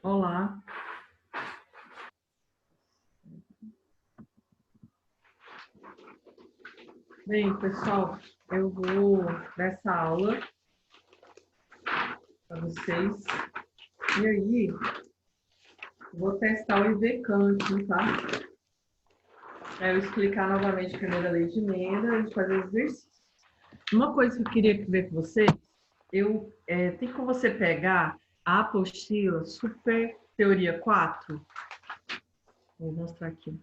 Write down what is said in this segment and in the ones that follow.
Olá. Bem, pessoal, eu vou nessa aula para vocês. E aí, vou testar o IVCAM aqui, tá? Para eu explicar novamente a primeira lei de Mendel e fazer os exercícios. Uma coisa que eu queria ver com vocês, tem como você pegar a apostila Super Teoria 4? Vou mostrar aqui.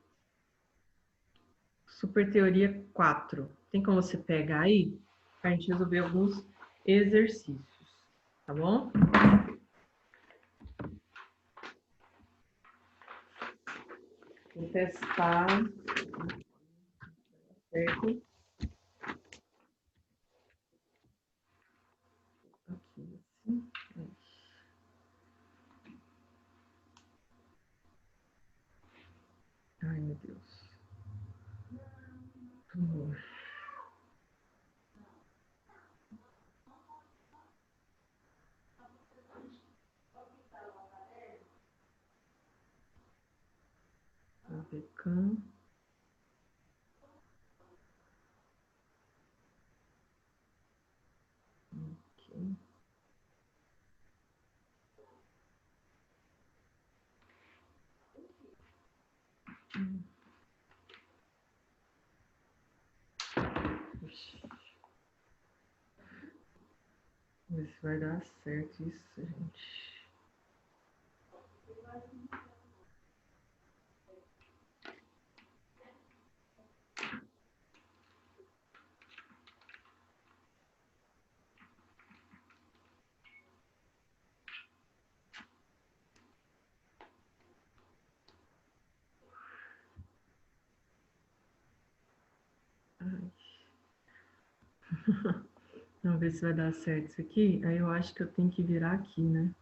Super Teoria 4. Tem como você pegar aí para a gente resolver alguns exercícios, tá bom? Vou testar, certo? Aqui, assim. Ai, meu Deus. Vamos ver cá. Aqui. Vamos ver se vai dar certo isso, gente. Ai. Vamos ver se vai dar certo isso aqui. Aí eu acho que eu tenho que virar aqui, né?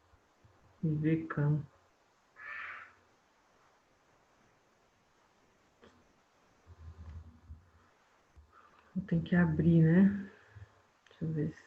E ver cam. Eu tenho que abrir, né? Deixa eu ver se.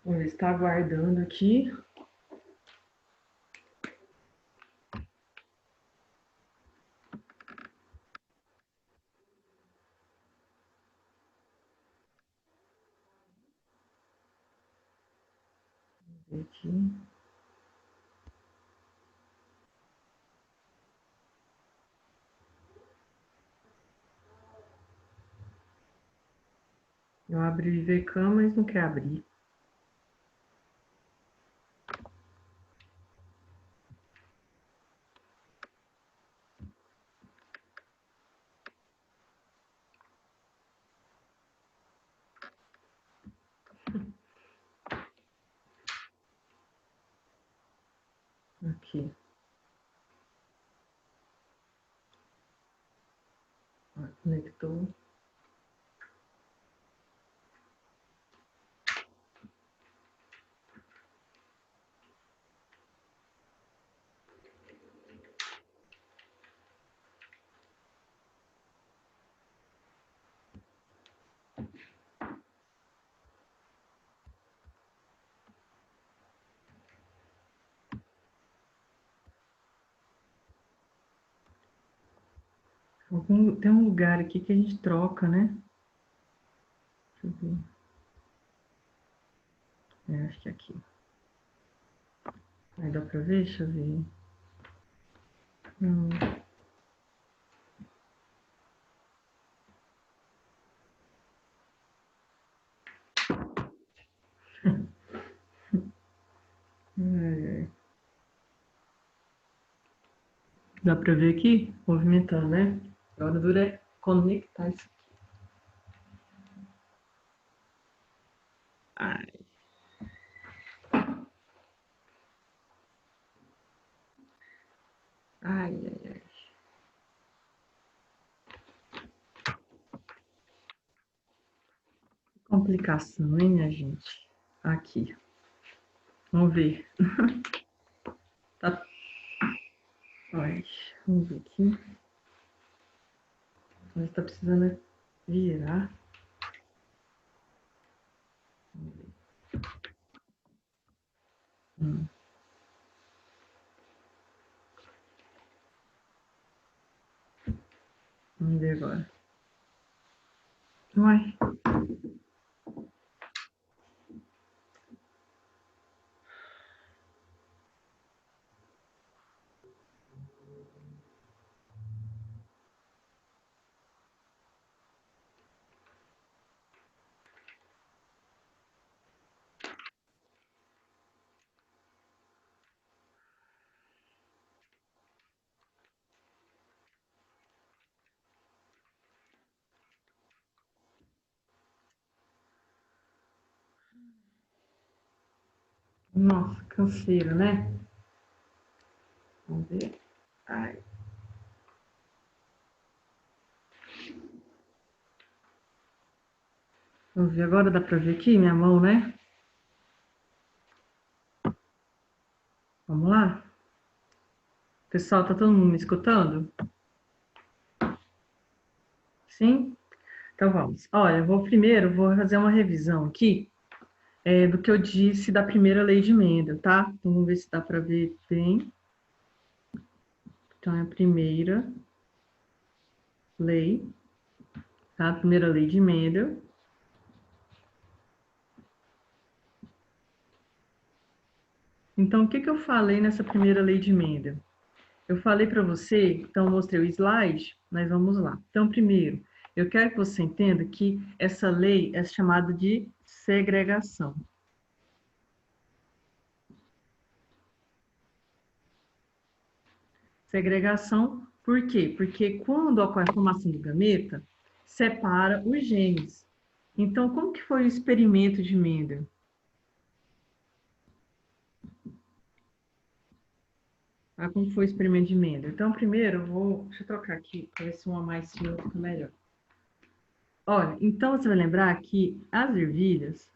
Vamos ver se está aguardando aqui. Aqui. Eu abri o IVCAM, mas não quer abrir. Aqui. Ó, conectou. Tem um lugar aqui que a gente troca, né? Deixa eu ver. Acho que é aqui. Aí dá pra ver? Deixa eu ver. Hum. Ai, ai. Dá pra ver aqui? Movimentando, né? Agora dura é conectar isso. Ai, ai, ai, ai. Complicação, hein, minha gente? Aqui. Vamos ver. Tá. Olha, vamos ver aqui. Mas tá precisando virar. Vamos ver. Vamos ver agora. Uai. Nossa, canseira, né? Vamos ver. Ai. Vamos ver agora, dá pra ver aqui minha mão, né? Vamos lá? Pessoal, tá todo mundo me escutando? Sim? Então vamos. Olha, eu vou fazer uma revisão aqui do que eu disse da primeira lei de Mendel, tá? Então vamos ver se dá pra ver bem. Então é a primeira lei, tá? A primeira lei de Mendel. Então, o que eu falei nessa primeira lei de Mendel? Eu falei para você, então eu mostrei o slide, mas vamos lá. Então, primeiro, eu quero que você entenda que essa lei é chamada de segregação. Segregação, por quê? Porque quando ocorre a formação do gameta, separa os genes. Então, como que foi o experimento de Mendel? Como foi o experimento de Mendel? Então, primeiro, deixa eu trocar aqui, para ver se uma mais fica melhor. Olha, então você vai lembrar que as ervilhas,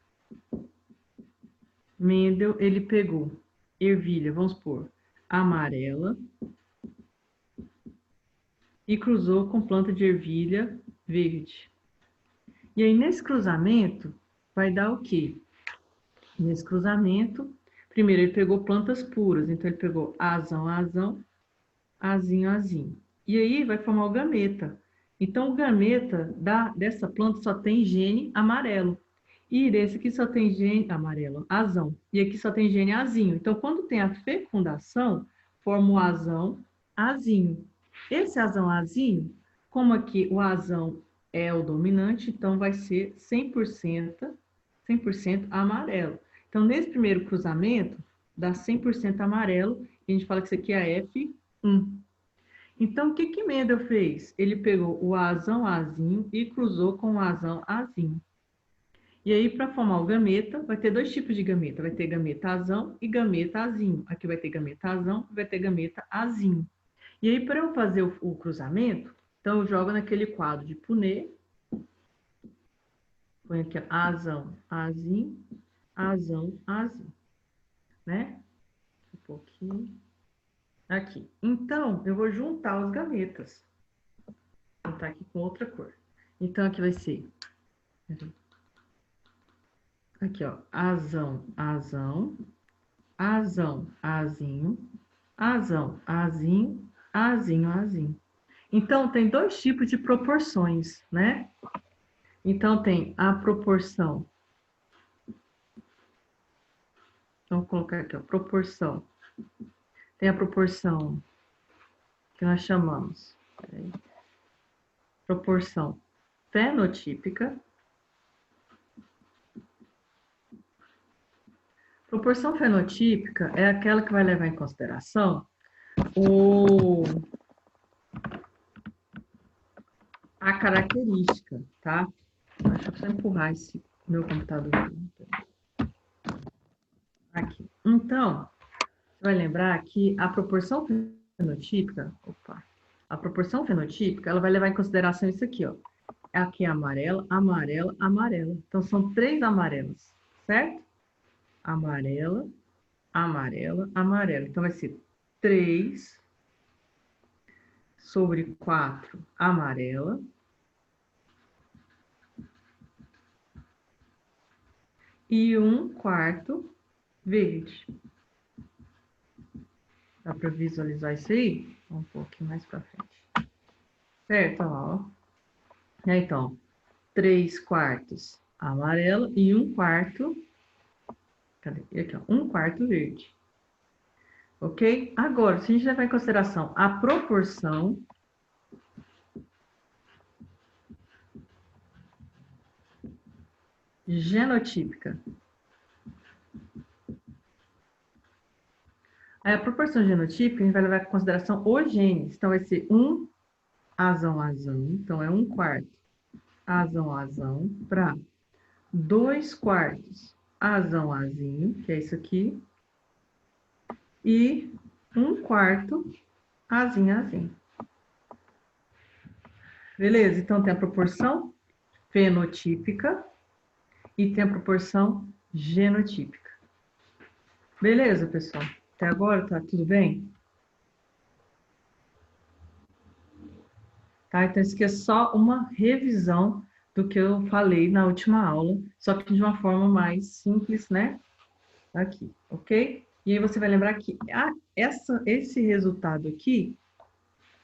Mendel, ele pegou ervilha, vamos supor, amarela, e cruzou com planta de ervilha verde. E aí, nesse cruzamento, vai dar o quê? Nesse cruzamento, primeiro ele pegou plantas puras, então ele pegou azão, azão, azinho, azinho. E aí vai formar o gameta. Então, o gameta dessa planta só tem gene amarelo. E desse aqui só tem gene amarelo, azão. E aqui só tem gene azinho. Então, quando tem a fecundação, forma o azão, azinho. Esse azão, azinho, como aqui o azão é o dominante, então vai ser 100% amarelo. Então, nesse primeiro cruzamento, dá 100% amarelo, e a gente fala que isso aqui é F1. Então, o que Mendel fez? Ele pegou o azão azinho e cruzou com o azão azinho. E aí, para formar o gameta, vai ter dois tipos de gameta. Vai ter gameta azão e gameta azinho. Aqui vai ter gameta azão e vai ter gameta azinho. E aí, para eu fazer o cruzamento, então eu jogo naquele quadro de Punnett. Põe aqui azão, azinho, azão, azinho. Né? Um pouquinho. Aqui. Então, eu vou juntar os gametas. Vou botar aqui com outra cor. Então, aqui vai ser... Aqui, ó. Azão, azão. Azão, azinho. Azão, azinho. Azinho, azinho. Então, tem dois tipos de proporções, né? Então, tem a proporção. Vamos colocar aqui, ó. Proporção. Tem a proporção que nós chamamos... Peraí. Proporção fenotípica. Proporção fenotípica é aquela que vai levar em consideração a característica, tá? Deixa eu só empurrar esse meu computador. Aqui. Então, você vai lembrar que a proporção fenotípica, ela vai levar em consideração isso aqui, ó. aqui é amarela, amarela, amarela. Então, são 3 amarelas, certo? Amarela, amarela, amarela. Então, vai ser 3 sobre 4 amarela. E 1/4 verde. Dá para visualizar isso aí? Um pouquinho mais para frente. Certo? Ó. Então, 3/4 amarelo e 1/4. Cadê? Aqui, ó, 1/4 verde. Ok? Agora, se a gente levar em consideração a proporção genotípica. Aí, a proporção genotípica, a gente vai levar em consideração os genes. Então, vai ser 1 azão, azão. Então, é 1/4 azão, azão, para 2/4 azão, azinho, que é isso aqui, e 1/4 azinho, azinho. Beleza? Então, tem a proporção fenotípica e tem a proporção genotípica. Beleza, pessoal? Até agora tá tudo bem? Tá? Então, isso aqui é só uma revisão do que eu falei na última aula, só que de uma forma mais simples, né? Aqui, ok? E aí você vai lembrar que esse resultado aqui,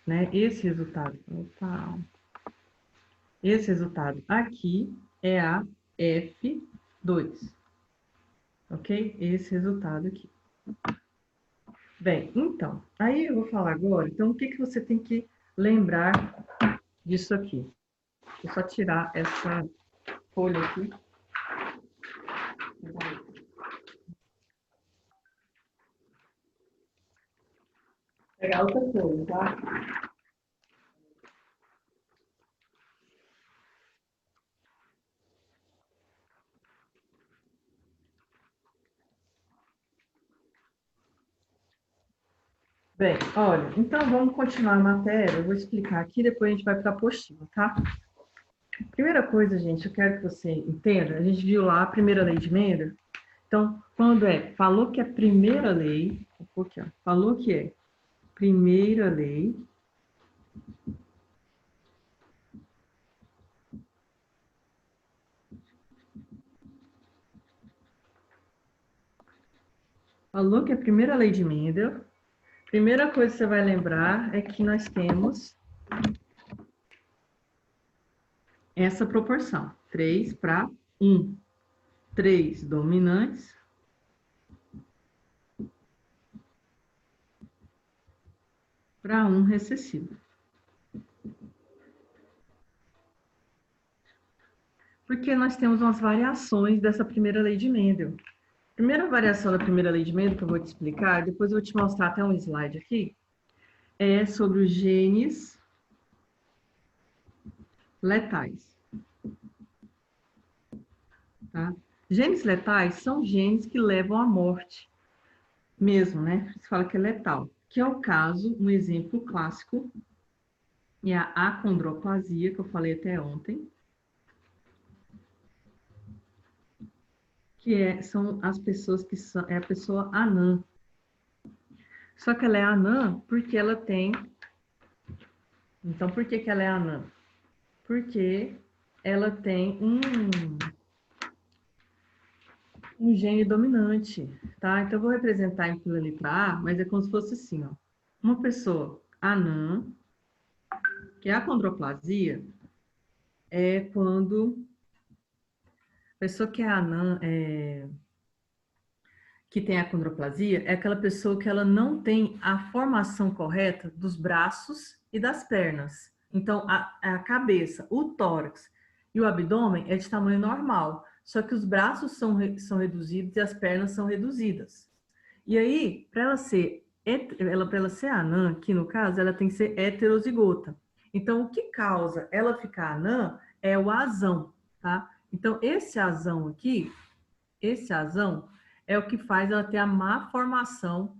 né? Esse resultado aqui é a F2, ok? Esse resultado aqui. Bem, então, aí eu vou falar agora, então, o que você tem que lembrar disso aqui? Vou só tirar essa folha aqui. Pegar outra folha, tá? Bem, olha, então vamos continuar a matéria, eu vou explicar aqui, depois a gente vai para a apostila, tá? Primeira coisa, gente, eu quero que você entenda, a gente viu lá a primeira lei de Mendel, então, quando falou que é primeira lei, aqui, ó, falou que é primeira lei, falou que é primeira lei de Mendel, primeira coisa que você vai lembrar é que nós temos essa proporção, 3/1. 3 dominantes para 1 recessivo. Porque nós temos umas variações dessa primeira lei de Mendel. Primeira variação da primeira lei de Mendel que eu vou te explicar, depois eu vou te mostrar até um slide aqui, é sobre os genes letais. Tá? Genes letais são genes que levam à morte mesmo, né? Se fala que é letal. Que é o caso, um exemplo clássico, é a acondroplasia, que eu falei até ontem, que são as pessoas que são, é a pessoa anã. Só que ela é anã porque ela tem... Então, por que ela é anã? Porque ela tem um gene dominante, tá? Então, eu vou representar em pela letra A, mas é como se fosse assim, ó. Uma pessoa anã, que é a acondroplasia, é quando a pessoa que é anã, que tem acondroplasia, é aquela pessoa que ela não tem a formação correta dos braços e das pernas. Então, a cabeça, o tórax e o abdômen é de tamanho normal, só que os braços são reduzidos e as pernas são reduzidas. E aí, para ela ser anã, aqui no caso, ela tem que ser heterozigota. Então, o que causa ela ficar anã é o azão, tá? Então, esse azão aqui, esse azão é o que faz ela ter a má formação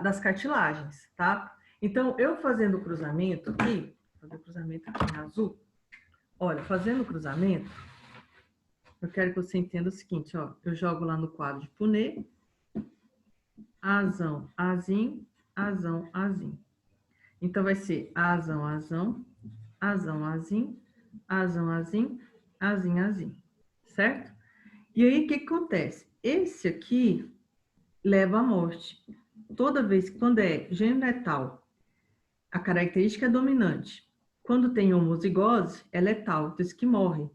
das cartilagens, tá? Então, eu fazendo o cruzamento aqui, fazer o cruzamento aqui em azul. Olha, fazendo o cruzamento, eu quero que você entenda o seguinte, ó. Eu jogo lá no quadro de punê, azão, azinho, azão, azinho. Então, vai ser azão, azão, azão, azinho, azão, azinho, azinho, azinho. Certo? E aí, o que acontece? Esse aqui leva à morte. Toda vez que, quando é gênero letal, a característica é dominante. Quando tem homozigose, é letal, diz que morre.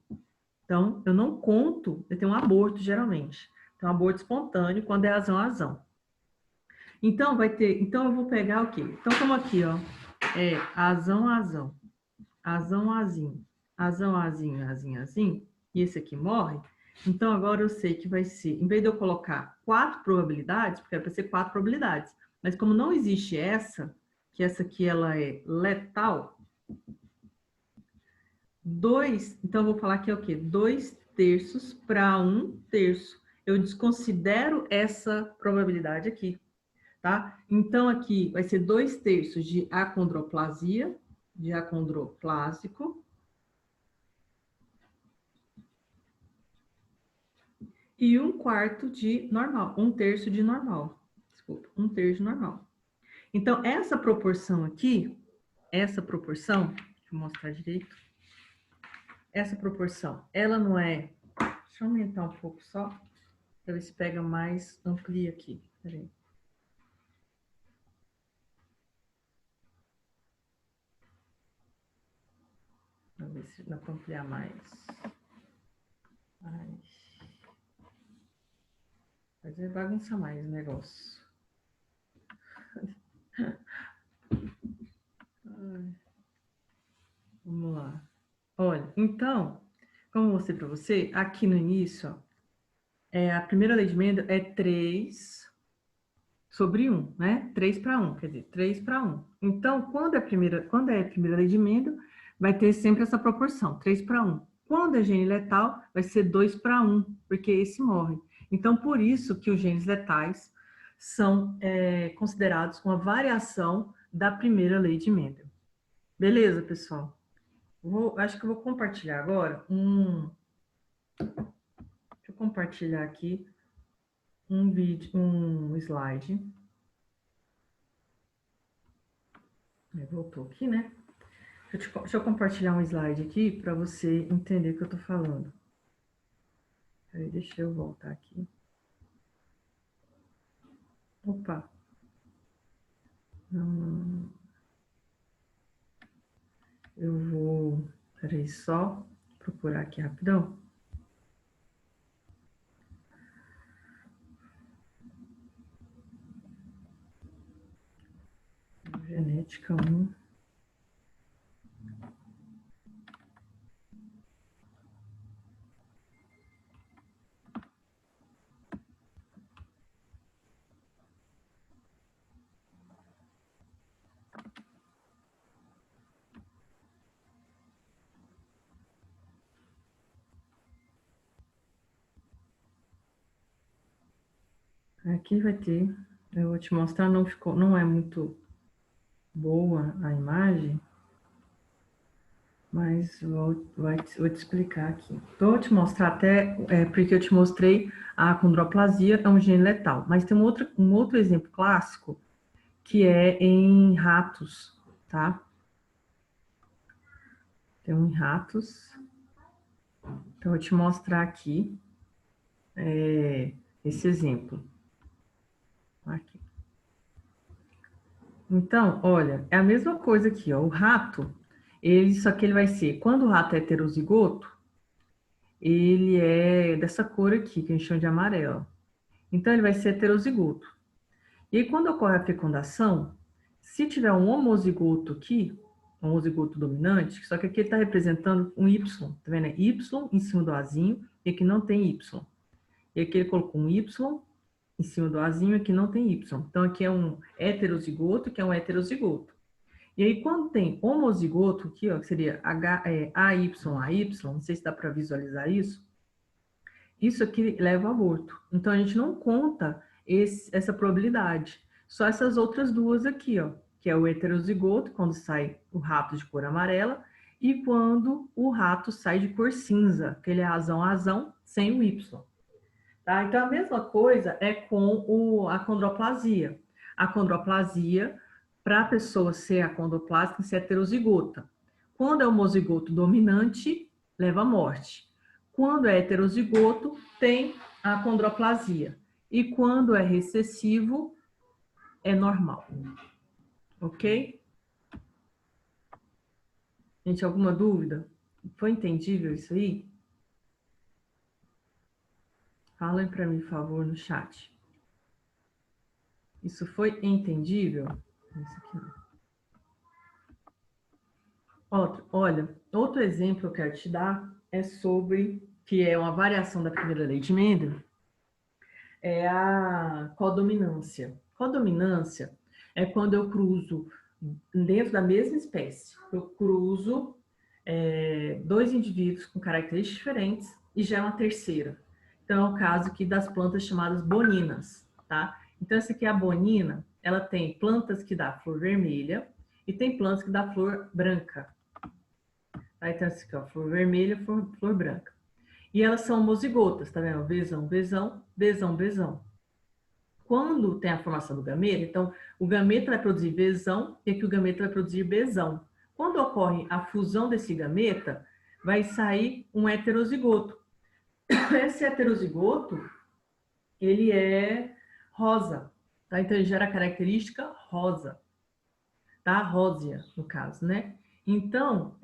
Então, eu não conto, eu tenho um aborto, geralmente. Então, aborto espontâneo, quando é azão, azão. Então, vai ter, então eu vou pegar o quê? Então, como aqui, ó, é azão, azão, azão, azinho, azão, azinho, azinho, azinho, e esse aqui morre. Então, agora eu sei que vai ser, em vez de eu colocar 4 probabilidades, porque era para ser 4 probabilidades, mas como não existe essa, que essa aqui ela é letal, 2, então eu vou falar que é o quê? 2/3 para 1/3. Eu desconsidero essa probabilidade aqui, tá? Então, aqui vai ser 2/3 de acondroplasia, de acondroplásico, e 1/4 de normal, 1/3 de normal. Desculpa, 1/3 de normal. Então, essa proporção aqui, essa proporção, deixa eu mostrar direito. Essa proporção, ela não é... Deixa eu aumentar um pouco só, para ver se pega mais, amplia aqui. Peraí. Vamos ver se dá para ampliar mais. Mas vai bagunçar mais o negócio. Vamos lá. Olha, então, como eu mostrei para você, aqui no início, ó, a primeira lei de Mendel é 3/1, né? 3/1, quer dizer, 3/1. Então, quando é a primeira lei de Mendel, vai ter sempre essa proporção, 3/1. Quando é gene letal, vai ser 2/1, porque esse morre. Então, por isso que os genes letais são considerados uma variação da primeira lei de Mendel. Beleza, pessoal? Acho que eu vou compartilhar agora Deixa eu compartilhar aqui um vídeo, um slide. Voltou aqui, né? Deixa eu compartilhar um slide aqui para você entender o que eu tô falando. Aí, deixa eu voltar aqui. Opa. Eu vou... Peraí, só procurar aqui rapidão. Genética 1. Aqui vai ter... Eu vou te mostrar, não é muito boa a imagem, mas vou te explicar aqui. Vou te mostrar até, porque eu te mostrei a acondroplasia é um gene letal, mas tem um outro exemplo clássico, que é em ratos, tá? Tem um em ratos. Então, eu vou te mostrar aqui esse exemplo. Aqui. Então, olha, é a mesma coisa aqui, ó. O rato, só que ele vai ser, quando o rato é heterozigoto, ele é dessa cor aqui, que a gente chama de amarelo. Então, ele vai ser heterozigoto. E aí, quando ocorre a fecundação, se tiver um homozigoto aqui, um homozigoto dominante, só que aqui ele está representando um Y, tá vendo? É Y em cima do Azinho, e aqui não tem Y. E aqui ele colocou um Y em cima do Azinho, e aqui não tem Y. Então, aqui é um heterozigoto, que é um heterozigoto. E aí, quando tem homozigoto aqui, ó, que seria AY, não sei se dá para visualizar isso, isso aqui leva ao aborto. Então, a gente não conta essa probabilidade. Só essas outras duas aqui, ó. que é o heterozigoto, quando sai o rato de cor amarela, e quando o rato sai de cor cinza, que ele é razão, sem o Y. Tá? Então, a mesma coisa é com a condroplasia. A condroplasia, para a pessoa ser acondroplásica, tem que ser heterozigota. Quando é homozigoto dominante, leva à morte. Quando é heterozigoto, tem a condroplasia. E quando é recessivo, é normal. Ok? Gente, alguma dúvida? Foi entendível isso aí? Falem para mim, por favor, no chat. Isso foi entendível? Isso aqui não. Olha, outro exemplo que eu quero te dar é sobre, que é uma variação da primeira lei de Mendel, é a codominância. Codominância é quando eu cruzo, dentro da mesma espécie, eu cruzo dois indivíduos com características diferentes e já é uma terceira. Então, é o caso aqui das plantas chamadas boninas, tá? Então, essa aqui é a bonina, ela tem plantas que dá flor vermelha e tem plantas que dá flor branca. Tá? Então, essa aqui, ó, flor vermelha, flor branca. E elas são homozigotas, tá vendo? Vezão, vezão, vezão, vezão. Quando tem a formação do gameta, então, o gameta vai produzir vezão e aqui o gameta vai produzir bezão. Quando ocorre a fusão desse gameta, vai sair um heterozigoto. Esse heterozigoto, ele é rosa, tá? Então, ele gera a característica rosa, tá? Rósea, no caso, né? Então,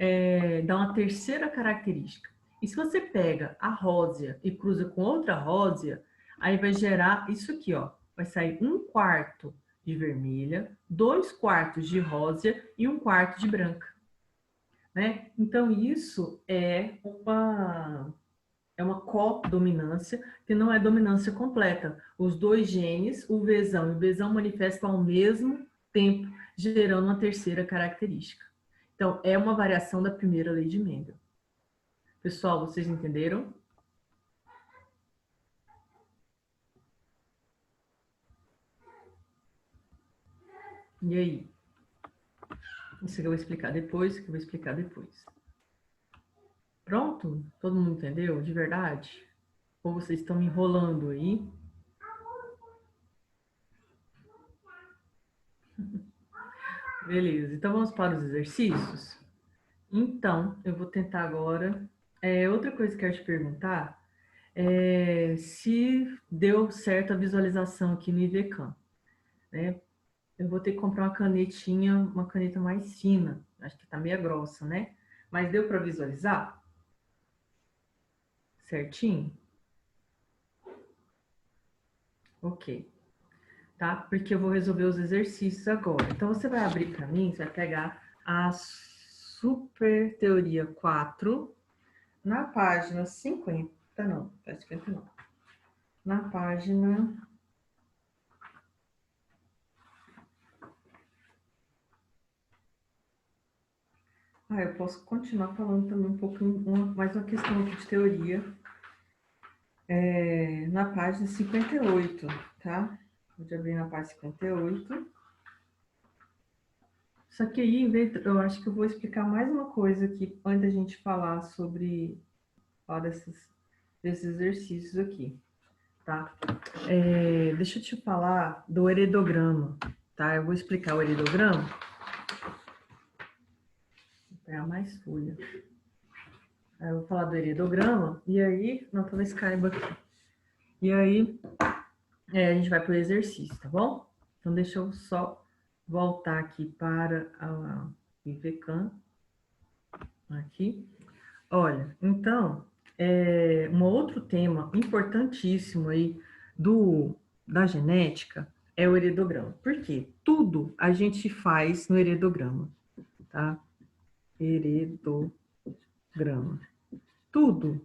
dá uma terceira característica. E se você pega a rósea e cruza com outra rósea, aí vai gerar isso aqui, ó. Vai sair 1/4 de vermelha, 2/4 de rósea e 1/4 de branca. Né? Então, isso é uma codominância, que não é dominância completa. Os dois genes, o Vzão e o Bzão, manifestam ao mesmo tempo, gerando uma terceira característica. Então, é uma variação da primeira lei de Mendel. Pessoal, vocês entenderam? E aí? Isso que eu vou explicar depois, Pronto? Todo mundo entendeu? De verdade? Ou vocês estão me enrolando aí? Beleza, então vamos para os exercícios? Então, eu vou tentar agora. Outra coisa que eu quero te perguntar é se deu certo a visualização aqui no IVCAM, né? Eu vou ter que comprar uma caneta mais fina. Acho que tá meio grossa, né? Mas deu para visualizar? Certinho? Ok. Tá? Porque eu vou resolver os exercícios agora. Então, você vai abrir para mim, você vai pegar a Super Teoria 4, na página 50, não, tá 50 não. Na página... eu posso continuar falando também um pouquinho, mais uma questão aqui de teoria. Na página 58, tá? Vou abrir na página 58. Só que aí, eu acho que eu vou explicar mais uma coisa aqui, antes da gente falar desses exercícios aqui, tá? Deixa eu te falar do heredograma, tá? Eu vou explicar o heredograma. Vou pegar mais folha. Aí eu vou falar do heredograma, e aí, não, talvez caiba aqui. E aí, a gente vai para o exercício, tá bom? Então, deixa eu só voltar aqui para a IVCAM. Aqui. Olha, então, um outro tema importantíssimo aí da genética é o heredograma. Por quê? Tudo a gente faz no heredograma, tá? Heredograma. Tudo,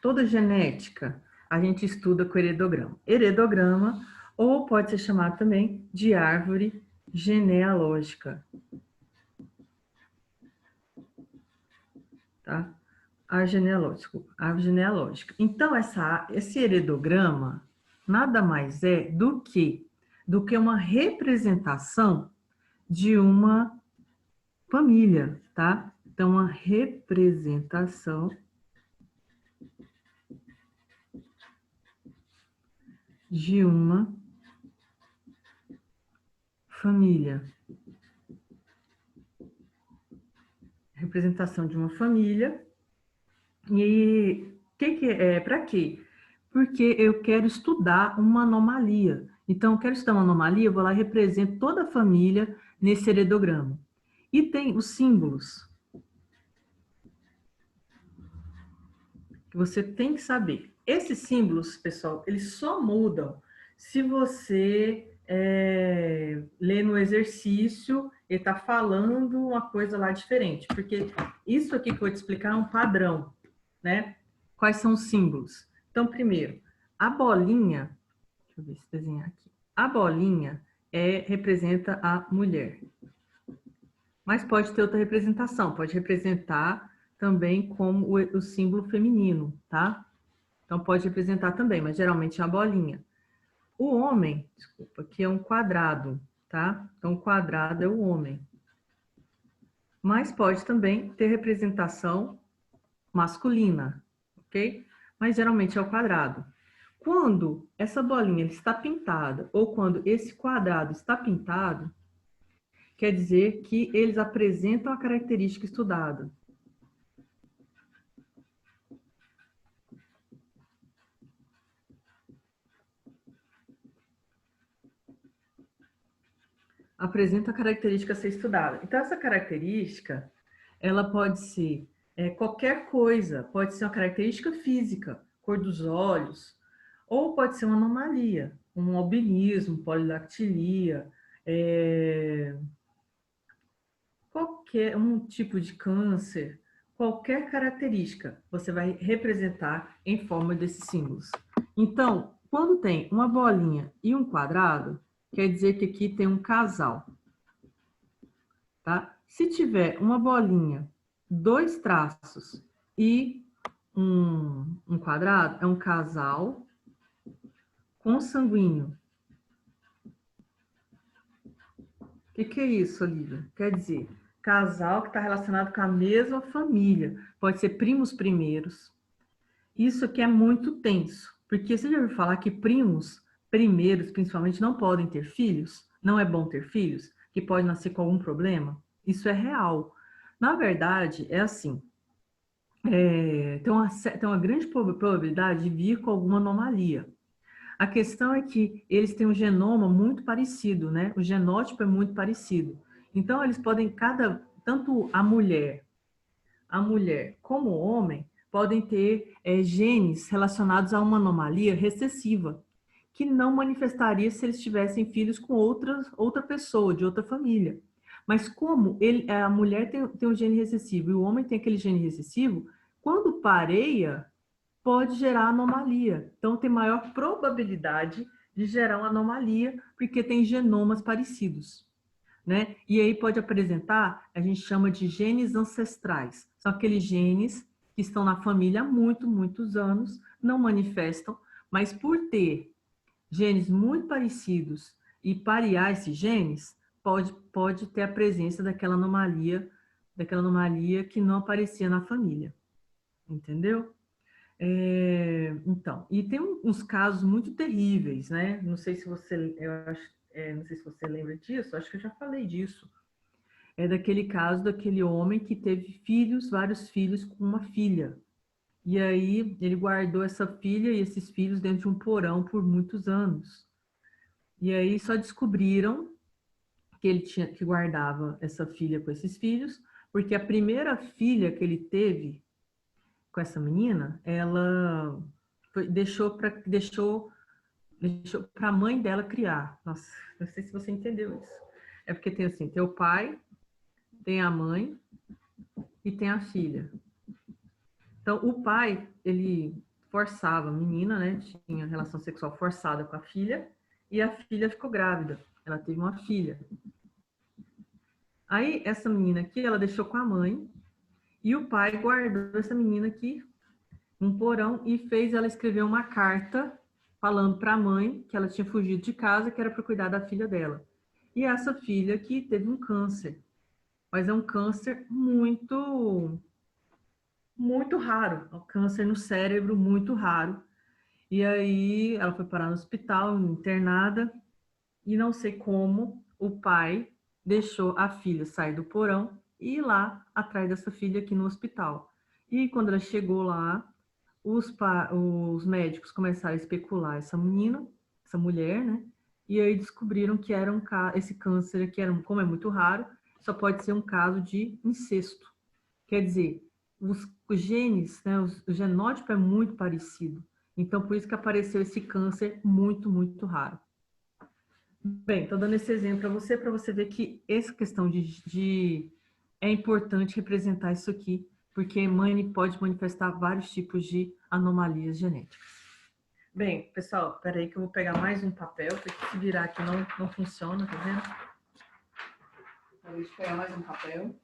toda genética, a gente estuda com heredograma. Heredograma, ou pode ser chamado também de árvore genealógica. Tá? Árvore genealógica. Então, esse heredograma nada mais é do que uma representação de uma família, tá? Então, a representação de uma família. Representação de uma família. E que é para quê? Porque eu quero estudar uma anomalia. Então, eu quero estudar uma anomalia, eu vou lá e represento toda a família nesse heredograma. E tem os símbolos que você tem que saber. Esses símbolos, pessoal, eles só mudam se você ler no exercício e está falando uma coisa lá diferente. Porque isso aqui que eu vou te explicar é um padrão, né? Quais são os símbolos? Então, primeiro, a bolinha, deixa eu ver se desenhar aqui. A bolinha representa a mulher. Mas pode ter outra representação, pode representar também como o símbolo feminino, tá? Então pode representar também, mas geralmente é a bolinha. O homem, desculpa, que é um quadrado, tá? Então o quadrado é o homem. Mas pode também ter representação masculina, ok? Mas geralmente é o quadrado. Quando essa bolinha está pintada ou quando esse quadrado está pintado, quer dizer que eles apresentam a característica estudada. Apresenta a característica a ser estudada. Então, essa característica, ela pode ser qualquer coisa, pode ser uma característica física, cor dos olhos, ou pode ser uma anomalia, um albinismo, polidactilia, qualquer um tipo de câncer, qualquer característica você vai representar em forma desses símbolos. Então, quando tem uma bolinha e um quadrado, quer dizer que aqui tem um casal. Tá? Se tiver uma bolinha, dois traços e um quadrado, é um casal consanguíneo. O que é isso, Olivia? Quer dizer, casal que está relacionado com a mesma família. Pode ser primos primeiros. Isso aqui é muito tenso, porque você já ouviu falar que primos primeiros, principalmente, não podem ter filhos? Não é bom ter filhos? Que pode nascer com algum problema? Isso é real. Na verdade, é assim, tem uma grande probabilidade de vir com alguma anomalia. A questão é que eles têm um genoma muito parecido, né? O genótipo é muito parecido. Então, eles podem, tanto a mulher como o homem, podem ter genes relacionados a uma anomalia recessiva, que não manifestaria se eles tivessem filhos com outra pessoa, de outra família. Mas como a mulher tem um gene recessivo e o homem tem aquele gene recessivo, quando pareia, pode gerar anomalia. Então, tem maior probabilidade de gerar uma anomalia, porque tem genomas parecidos, né? E aí pode apresentar, a gente chama de genes ancestrais. São aqueles genes que estão na família há muitos anos, não manifestam, mas por ter genes muito parecidos e parear esses genes, pode ter a presença daquela anomalia que não aparecia na família. Entendeu? Então, e tem uns casos muito terríveis, né? Não sei se você, não sei se você lembra disso, acho que eu já falei disso. É daquele caso daquele homem que teve filhos, vários filhos com uma filha. E aí ele guardou essa filha e esses filhos dentro de um porão por muitos anos. E aí só descobriram que ele que guardava essa filha com esses filhos, porque a primeira filha que ele teve com essa menina, ela deixou para a mãe dela criar. Nossa, não sei se você entendeu isso. É porque tem assim, tem o pai, tem a mãe e tem a filha. Então, o pai, ele forçava a menina, né? Tinha relação sexual forçada com a filha e a filha ficou grávida. Ela teve uma filha. Aí, essa menina aqui, ela deixou com a mãe e o pai guardou essa menina aqui num porão e fez ela escrever uma carta falando para a mãe que ela tinha fugido de casa, que era para cuidar da filha dela. E essa filha aqui teve um câncer, mas é um câncer muito raro, é um câncer no cérebro muito raro. E aí ela foi parar no hospital, internada, e não sei como o pai deixou a filha sair do porão e ir lá atrás dessa filha aqui no hospital. E quando ela chegou lá, os médicos começaram a especular essa menina, essa mulher, né? E aí descobriram que era esse câncer aqui, como é muito raro, só pode ser um caso de incesto. Quer dizer, os genes, né, o genótipo é muito parecido. Então, por isso que apareceu esse câncer muito raro. Bem, estou dando esse exemplo para você ver que essa questão é importante representar isso aqui, porque pode manifestar vários tipos de anomalias genéticas. Bem, pessoal, espera aí que eu vou pegar mais um papel, porque se virar aqui não funciona, tá vendo? Então, deixa eu pegar mais um papel.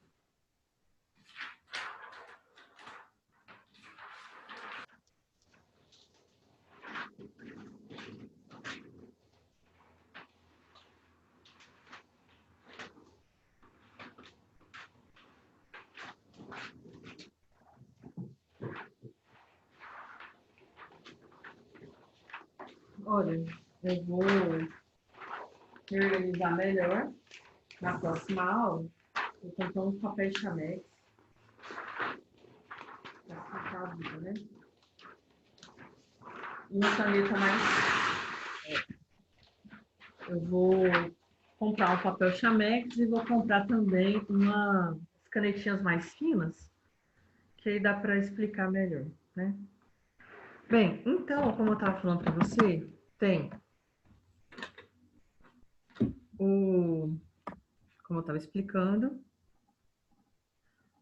Olha, eu vou me organizar melhor na próxima aula. Vou comprar uns papéis chamex para ficar a vida, né? E uma caneta mais. Eu vou comprar um papel chamex e vou comprar também umas canetinhas mais finas, que aí dá para explicar melhor, né? Bem, então, como eu estava falando para você, tem como eu estava explicando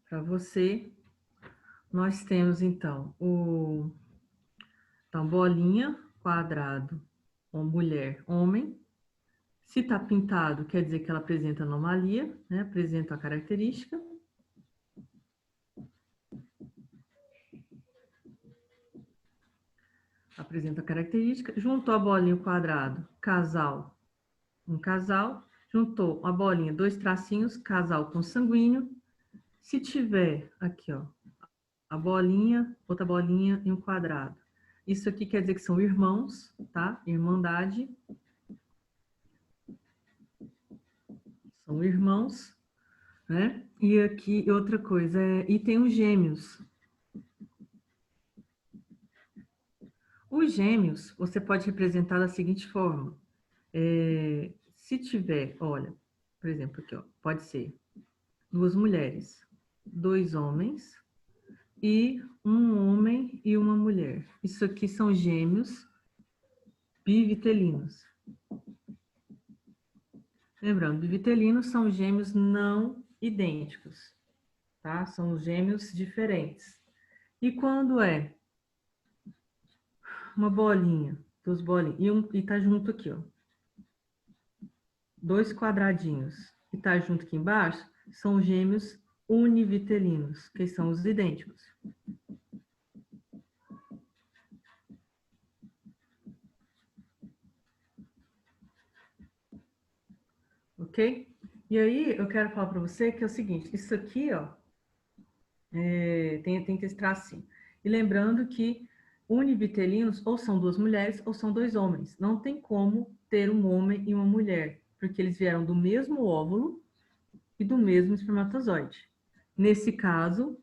para você, nós temos então então, bolinha, quadrado, mulher, homem. Se está pintado, quer dizer que ela apresenta anomalia, né? Apresenta a característica. Apresenta a característica. Juntou a bolinha o quadrado, casal, um casal. Juntou a bolinha, dois tracinhos, casal consanguíneo. Se tiver aqui, ó, a bolinha, outra bolinha e um quadrado. Isso aqui quer dizer que são irmãos, tá? Irmandade. São irmãos, né? E aqui outra coisa, e tem os gêmeos. Os gêmeos, você pode representar da seguinte forma. Se tiver, olha, por exemplo, aqui, ó, pode ser duas mulheres, dois homens e um homem e uma mulher. Isso aqui são gêmeos bivitelinos. Lembrando, bivitelinos são gêmeos não idênticos, tá? São gêmeos diferentes. E quando é uma bolinha, duas bolinhas, e tá junto aqui, ó, dois quadradinhos, e tá junto aqui embaixo, são gêmeos univitelinos, que são os idênticos. Ok? E aí, eu quero falar para você que é o seguinte, isso aqui, ó, tem que esse tracinho. E lembrando que univitelinos ou são duas mulheres ou são dois homens. Não tem como ter um homem e uma mulher, porque eles vieram do mesmo óvulo e do mesmo espermatozoide. Nesse caso,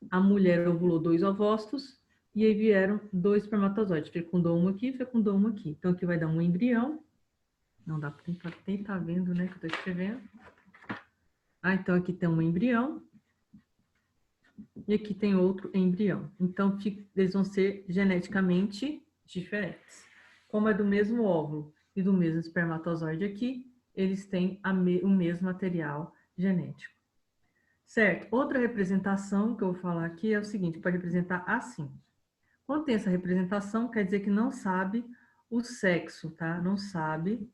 a mulher ovulou dois ovócitos e aí vieram dois espermatozoides. Fecundou um aqui, fecundou um aqui. Então, aqui vai dar um embrião. Não dá para tentar vendo, né, que eu estou escrevendo. Então aqui tem um embrião e aqui tem outro embrião. Então, eles vão ser geneticamente diferentes. Como é do mesmo óvulo e do mesmo espermatozoide aqui, eles têm o mesmo material genético. Certo? Outra representação que eu vou falar aqui é o seguinte, pode representar assim. Quando tem essa representação, quer dizer que não sabe o sexo, tá? Não sabe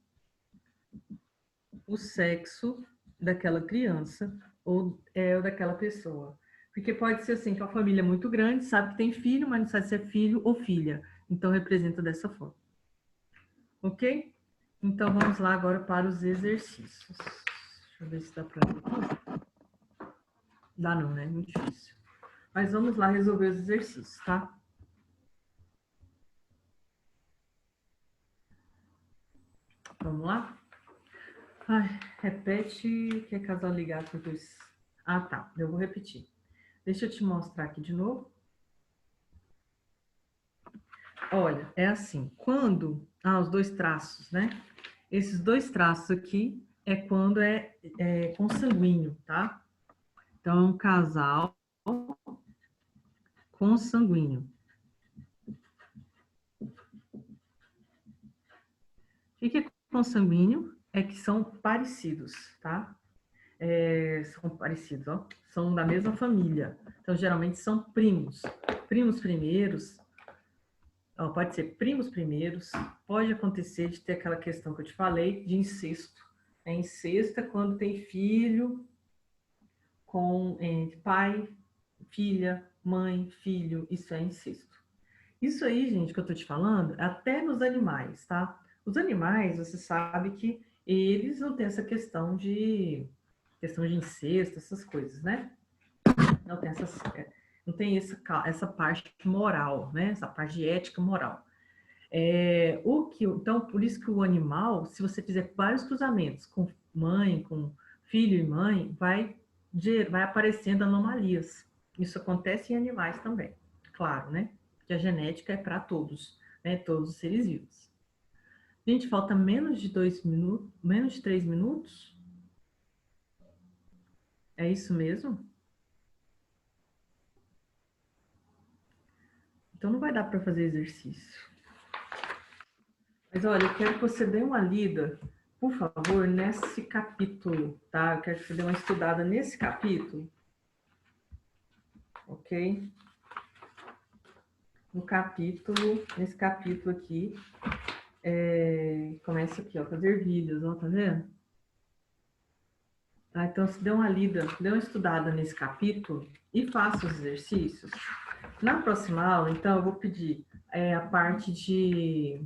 o sexo daquela criança ou daquela pessoa. Porque pode ser assim, que a família é muito grande, sabe que tem filho, mas não sabe se é filho ou filha. Então, representa dessa forma. Ok? Então, vamos lá agora para os exercícios. Deixa eu ver se dá para ver. Dá não, né? Muito difícil. Mas vamos lá resolver os exercícios, tá? Vamos lá? Ai, repete que é casal ligado por dois. Ah, tá. Eu vou repetir. Deixa eu te mostrar aqui de novo. Olha, é assim. Quando... Ah, os dois traços, né? Esses dois traços aqui é quando é consanguíneo, tá? Então, é um casal consanguíneo. O que é consanguíneo? É que são parecidos, tá? São parecidos, ó. São da mesma família. Então, geralmente são primos. Primos primeiros, ó, pode ser primos primeiros, pode acontecer de ter aquela questão que eu te falei de incesto. Incesto é quando tem filho com pai, filha, mãe, filho, isso é incesto. Isso aí, gente, que eu tô te falando, até nos animais, tá? Os animais, você sabe que eles não têm essa questão de incesto, essas coisas, né? Não tem não tem essa parte moral, né? Essa parte de ética moral. Então, por isso que o animal, se você fizer vários cruzamentos com mãe, com filho e mãe, vai aparecendo anomalias. Isso acontece em animais também, claro, né? Que a genética é para todos, né? Todos os seres vivos. Gente, falta menos de 2 minutos, menos de 3 minutos? É isso mesmo? Então não vai dar para fazer exercício. Mas olha, eu quero que você dê uma lida, por favor, nesse capítulo, tá? Eu quero que você dê uma estudada nesse capítulo, ok? Nesse capítulo aqui, começa aqui, ó, com as ervilhas, ó, tá vendo? Tá, então, se dê uma lida, dê uma estudada nesse capítulo e faça os exercícios. Na próxima aula, então, eu vou pedir a parte de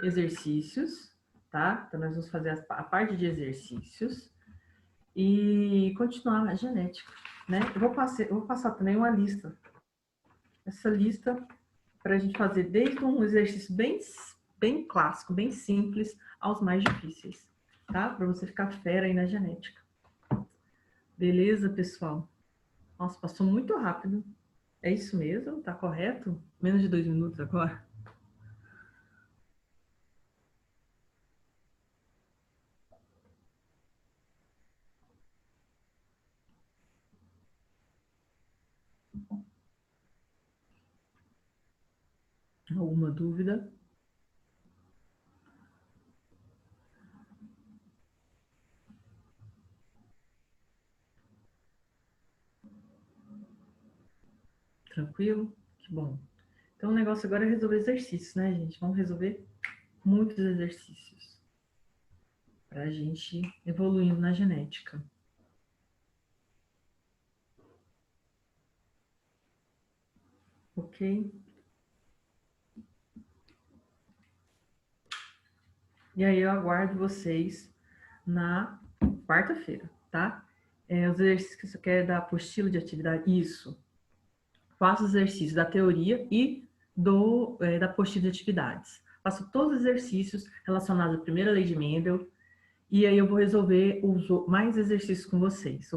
exercícios, tá? Então, nós vamos fazer a parte de exercícios e continuar a genética, né? Eu vou passar também uma lista. Essa lista para a gente fazer desde um exercício bem clássico, bem simples, aos mais difíceis, tá? Para você ficar fera aí na genética. Beleza, pessoal? Nossa, passou muito rápido. É isso mesmo? Tá correto? Menos de 2 minutos agora? Alguma dúvida? Tranquilo? Que bom. Então, o negócio agora é resolver exercícios, né, gente? Vamos resolver muitos exercícios para a gente ir evoluindo na genética. Ok? E aí eu aguardo vocês na quarta-feira, tá? Os exercícios que você quer da apostila de atividade, isso. Faço os exercícios da teoria e da apostila de atividades. Faço todos os exercícios relacionados à primeira lei de Mendel e aí eu vou resolver mais exercícios com vocês.